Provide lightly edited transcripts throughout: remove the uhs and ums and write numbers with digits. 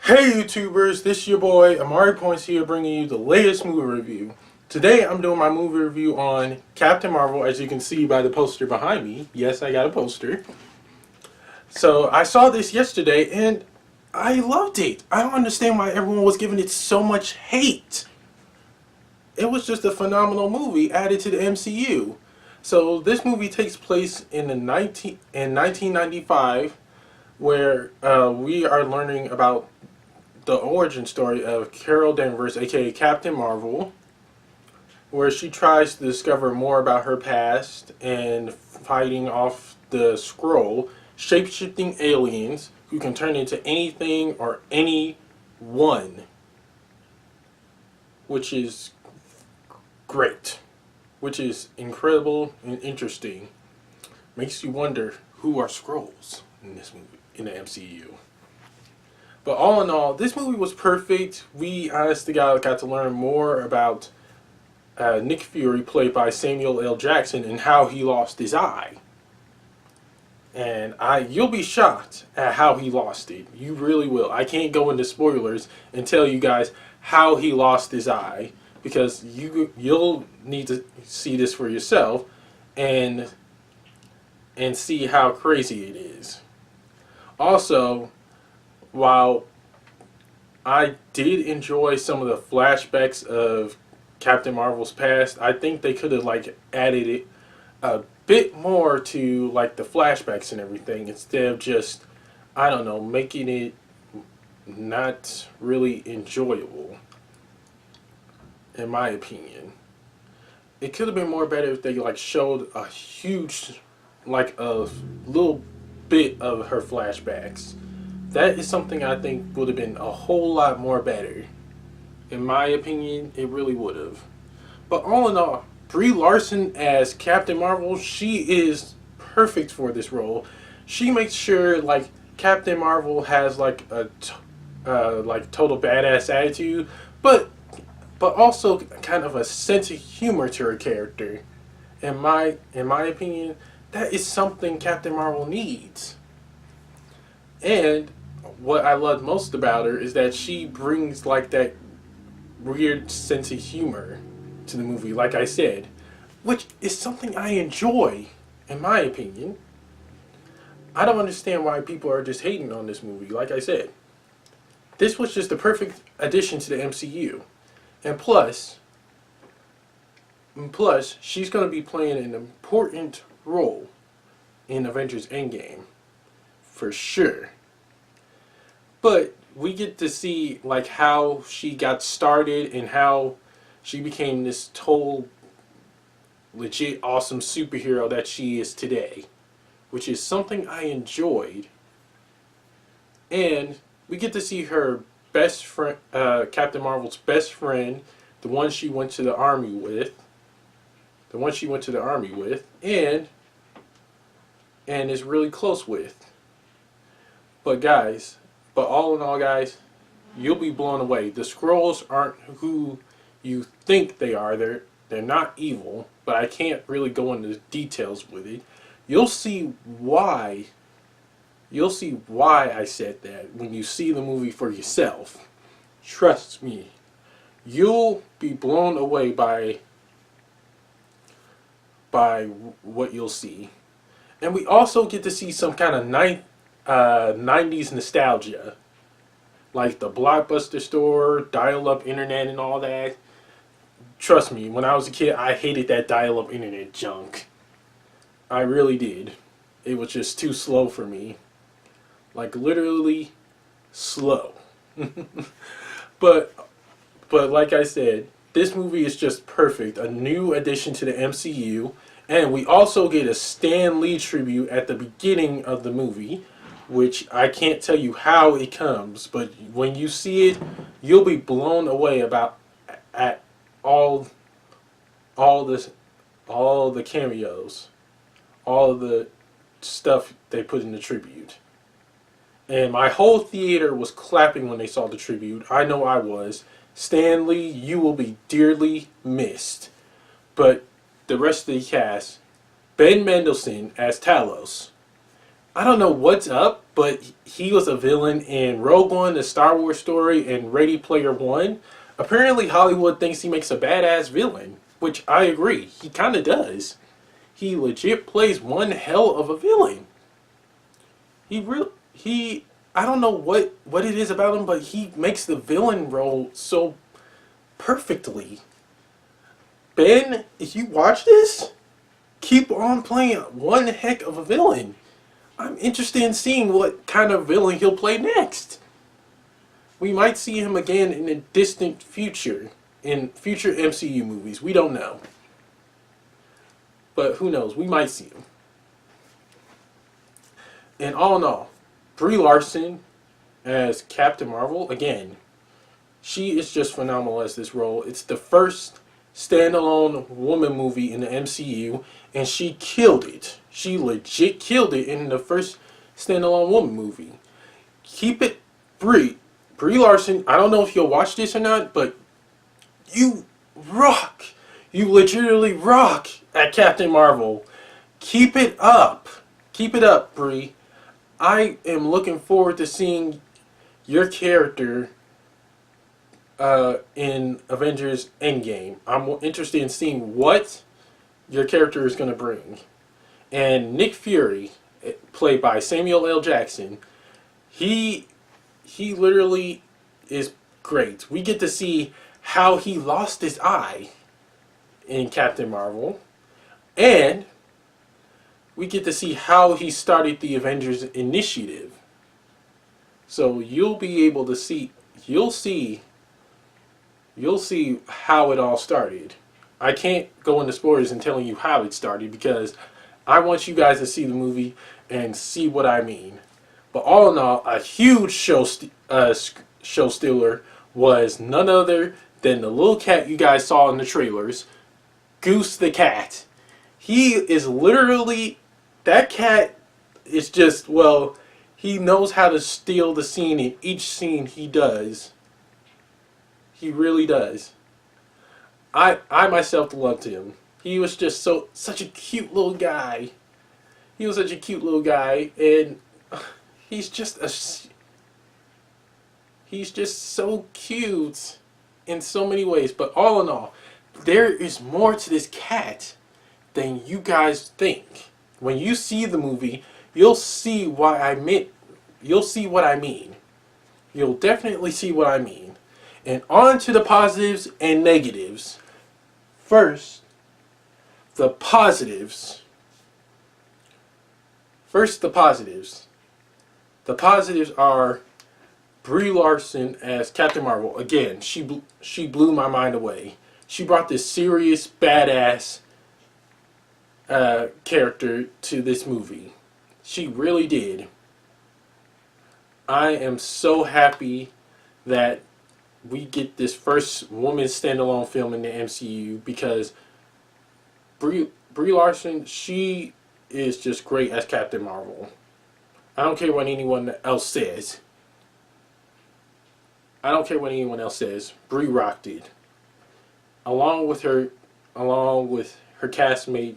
Hey YouTubers, this is your boy Amari Points here bringing you the latest movie review. Today I'm doing my movie review on Captain Marvel, as you can see by the poster behind me. Yes, I got a poster. So I saw this yesterday and I loved it. I don't understand why everyone was giving it so much hate. It was just a phenomenal movie added to the MCU. So this movie takes place in 1995 where we are learning about the origin story of Carol Danvers, aka Captain Marvel, where she tries to discover more about her past and fighting off the Skrull, shape-shifting aliens who can turn into anything or anyone, which is great, which is incredible and interesting. Makes you wonder who are Skrulls in this movie, in the MCU. But all in all, this movie was perfect. We honestly got to learn more about Nick Fury, played by Samuel L. Jackson, and how he lost his eye. And you'll be shocked at how he lost it. You really will. I can't go into spoilers and tell you guys how he lost his eye, because you'll need to see this for yourself and see how crazy it is. Also, while I did enjoy some of the flashbacks of Captain Marvel's past, I think they could have added it a bit more to the flashbacks and everything, instead of just, I don't know, making it not really enjoyable, in my opinion. It could have been more better if they showed a huge, a little bit of her flashbacks. That is something I think would have been a whole lot more better. In my opinion, it really would have. But all in all, Brie Larson as Captain Marvel, she is perfect for this role. She makes sure Captain Marvel has a total badass attitude, but also kind of a sense of humor to her character. In my opinion, that is something Captain Marvel needs. And what I love most about her is that she brings that weird sense of humor to the movie, like I said, which is something I enjoy, in my opinion. I don't understand why people are just hating on this movie. Like I said, this was just the perfect addition to the MCU. And plus, she's going to be playing an important role in Avengers Endgame, for sure. But we get to see how she got started and how she became this total legit awesome superhero that she is today, which is something I enjoyed. And we get to see her best friend, Captain Marvel's best friend, the one she went to the army with, and is really close with. But all in all, guys, you'll be blown away. The Skrulls aren't who you think they are. They're not evil, but I can't really go into details with it. You'll see why. You'll see why I said that when you see the movie for yourself. Trust me. You'll be blown away by what you'll see. And we also get to see some kind of 90s nostalgia, like the Blockbuster store, dial-up internet and all that. Trust me, when I was a kid, I hated that dial-up internet junk. I really did. It was just too slow for me. Literally slow. But like I said, this movie is just perfect. A new addition to the MCU. And we also get a Stan Lee tribute at the beginning of the movie, which I can't tell you how it comes, but when you see it, you'll be blown away at all the cameos, all of the stuff they put in the tribute. And my whole theater was clapping when they saw the tribute. I know I was. Stan Lee, you will be dearly missed. But the rest of the cast, Ben Mendelsohn as Talos. I don't know what's up, but he was a villain in Rogue One, the Star Wars story, and Ready Player One. Apparently, Hollywood thinks he makes a badass villain, which I agree. He kind of does. He legit plays one hell of a villain. He. I don't know what it is about him, but he makes the villain role so perfectly. Ben, if you watch this, keep on playing one heck of a villain. I'm interested in seeing what kind of villain he'll play next. We might see him again in the distant future, in future MCU movies. We don't know. But who knows? We might see him. And all in all, Brie Larson as Captain Marvel, again, she is just phenomenal as this role. It's the first standalone woman movie in the MCU, and she killed it. She legit killed it in the first standalone woman movie. Keep it, Brie Larson. I don't know if you'll watch this or not, but you rock. You legitimately rock at Captain Marvel. Keep it up. Keep it up, Brie. I am looking forward to seeing your character in Avengers Endgame. I'm interested in seeing what your character is going to bring. And Nick Fury, played by Samuel L. Jackson, he literally is great. We get to see how he lost his eye in Captain Marvel, and we get to see how he started the Avengers Initiative. So you'll be able to see, you'll see how it all started. I can't go into spoilers and telling you how it started because I want you guys to see the movie and see what I mean. But all in all, a huge show stealer was none other than the little cat you guys saw in the trailers, Goose the cat. He is literally, that cat is just, well, he knows how to steal the scene in each scene he does. He really does. I myself loved him. He was just such a cute little guy. He was such a cute little guy, and he's just so cute in so many ways. But all in all, there is more to this cat than you guys think. When you see the movie, you'll see what I mean. You'll definitely see what I mean. And on to the positives and negatives. First, the positives. The positives are Brie Larson as Captain Marvel. Again, she blew my mind away. She brought this serious, badass character to this movie. She really did. I am so happy that we get this first woman standalone film in the MCU because Brie Larson, she is just great as Captain Marvel. I don't care what anyone else says. Brie rocked it. Along with her castmate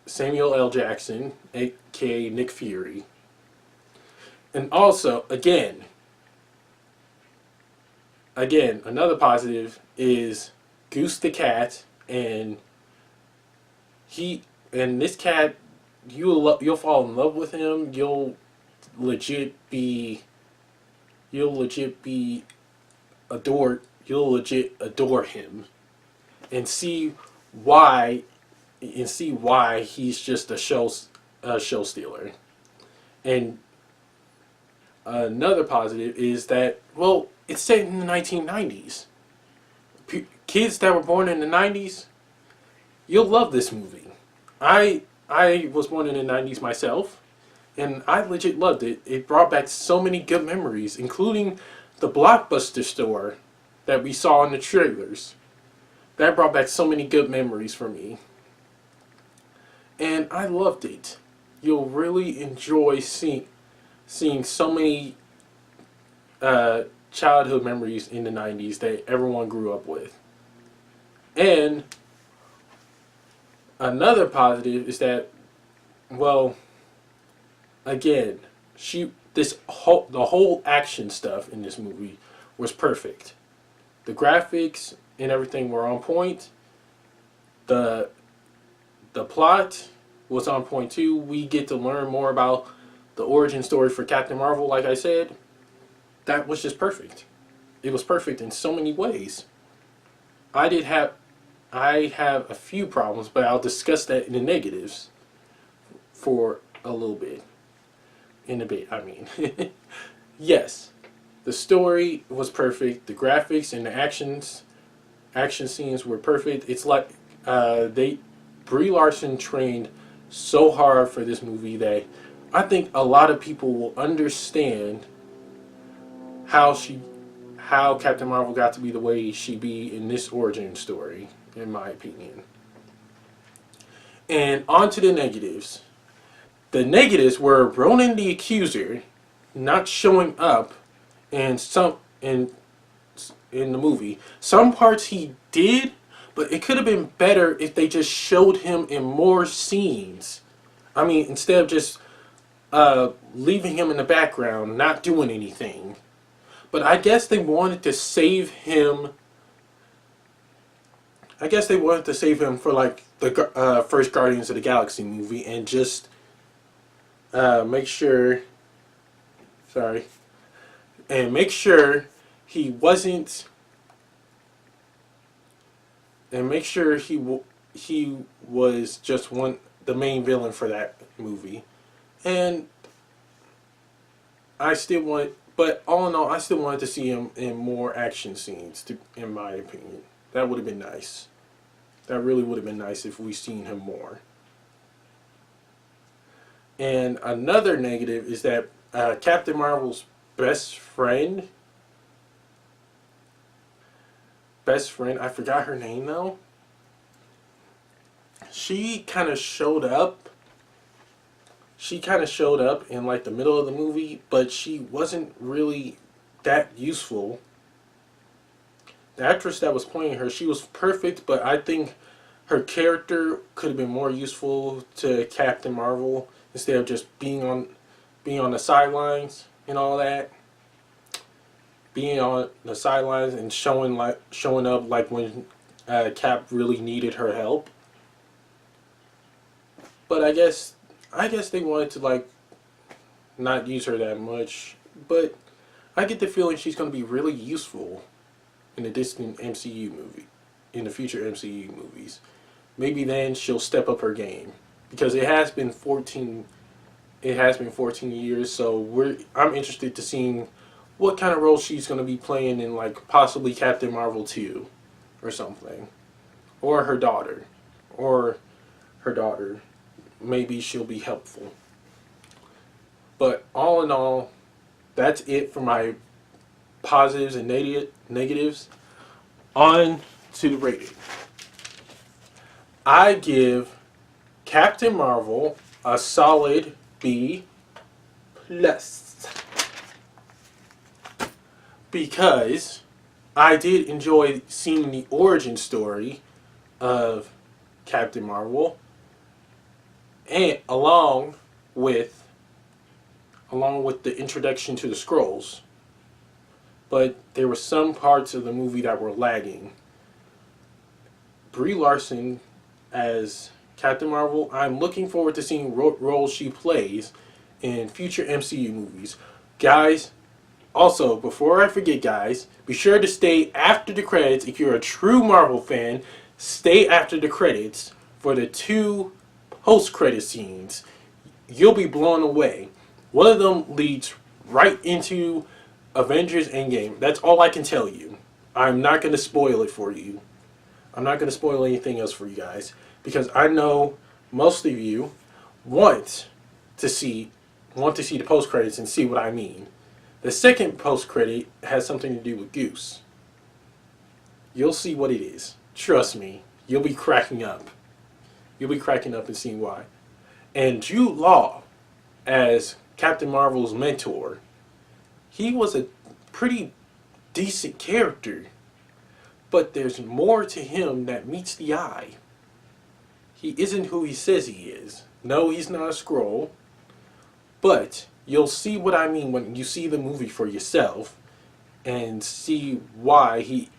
Samuel L. Jackson, aka Nick Fury. And also, again, another positive is Goose the cat, and this cat, you'll fall in love with him. You'll legit adore him, and see why he's just a show stealer. And another positive is that, well, it's set in the 1990s. Kids that were born in the 90s, you'll love this movie. I was born in the 90s myself, and I legit loved it. It brought back so many good memories, including the Blockbuster store that we saw in the trailers. That brought back so many good memories for me. And I loved it. You'll really enjoy seeing so many childhood memories in the 90s that everyone grew up with. And another positive is that, well, again, the whole action stuff in this movie was perfect. The graphics and everything were on point. The the plot was on point too. We get to learn more about the origin story for Captain Marvel. Like I said, that was just perfect. It was perfect in so many ways. I did have I have a few problems, but I'll discuss that in the negatives for a little bit. In a bit, I mean. Yes, the story was perfect. The graphics and the action scenes were perfect. It's like they Brie Larson trained so hard for this movie that I think a lot of people will understand how Captain Marvel got to be the way she be in this origin story, in my opinion. And on to the negatives. The negatives were Ronan the Accuser not showing up in some in the movie. Some parts he did, but it could have been better if they just showed him in more scenes. I mean, instead of just leaving him in the background, not doing anything. But I guess they wanted to save him. I guess they wanted to save him for like the first Guardians of the Galaxy movie and just make sure. Sorry. And make sure he wasn't. And make sure he was just the main villain for that movie. And I still want, but all in all, I still wanted to see him in more action scenes. In my opinion, that would have been nice. That really would have been nice if we seen him more. And another negative is that Captain Marvel's best friend, I forgot her name though. She kind of showed up. She kind of showed up in like the middle of the movie, but she wasn't really that useful. The actress that was playing her, she was perfect, but I think her character could have been more useful to Captain Marvel instead of just being on the sidelines and all that. Being on the sidelines and showing up like when Cap really needed her help. But I guess they wanted to like not use her that much. But I get the feeling she's going to be really useful in the distant MCU movie, in the future MCU movies. Maybe then she'll step up her game because it has been 14 years, so I'm interested to seeing what kind of role she's going to be playing in like possibly Captain Marvel 2 or something. Or her daughter. Maybe she'll be helpful. But all in all, that's it for my positives and negatives. On to the rating. I give Captain Marvel a solid B+. Because I did enjoy seeing the origin story of Captain Marvel, and along with the introduction to the Skrulls. But there were some parts of the movie that were lagging. Brie Larson as Captain Marvel, I'm looking forward to seeing what role she plays in future MCU movies. Guys, also, before I forget, guys, be sure to stay after the credits. If you're a true Marvel fan, stay after the credits for the 2 post-credit scenes. You'll be blown away. One of them leads right into Avengers Endgame. That's all I can tell you. I'm not going to spoil it for you. I'm not going to spoil anything else for you guys because I know most of you want to see the post-credits and see what I mean. The second post-credit has something to do with Goose. You'll see what it is. Trust me, you'll be cracking up. You'll be cracking up and seeing why. And Jude Law, as Captain Marvel's mentor, he was a pretty decent character. But there's more to him that meets the eye. He isn't who he says he is. No, he's not a Skrull. But you'll see what I mean when you see the movie for yourself and see why he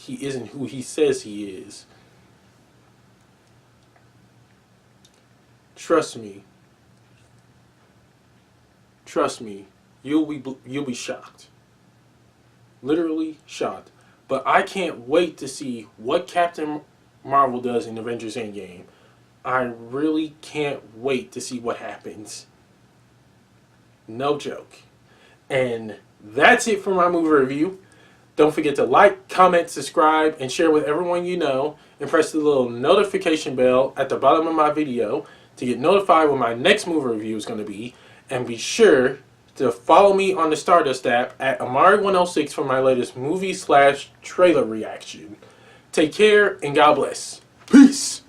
isn't who he says he is. Trust me. Trust me. You'll be shocked. Literally shocked. But I can't wait to see what Captain Marvel does in Avengers Endgame. I really can't wait to see what happens. No joke. And that's it for my movie review. Don't forget to like, comment, subscribe, and share with everyone you know. And press the little notification bell at the bottom of my video to get notified when my next movie review is going to be. And be sure to follow me on the Stardust app at Amari106 for my latest movie/trailer reaction. Take care and God bless. Peace.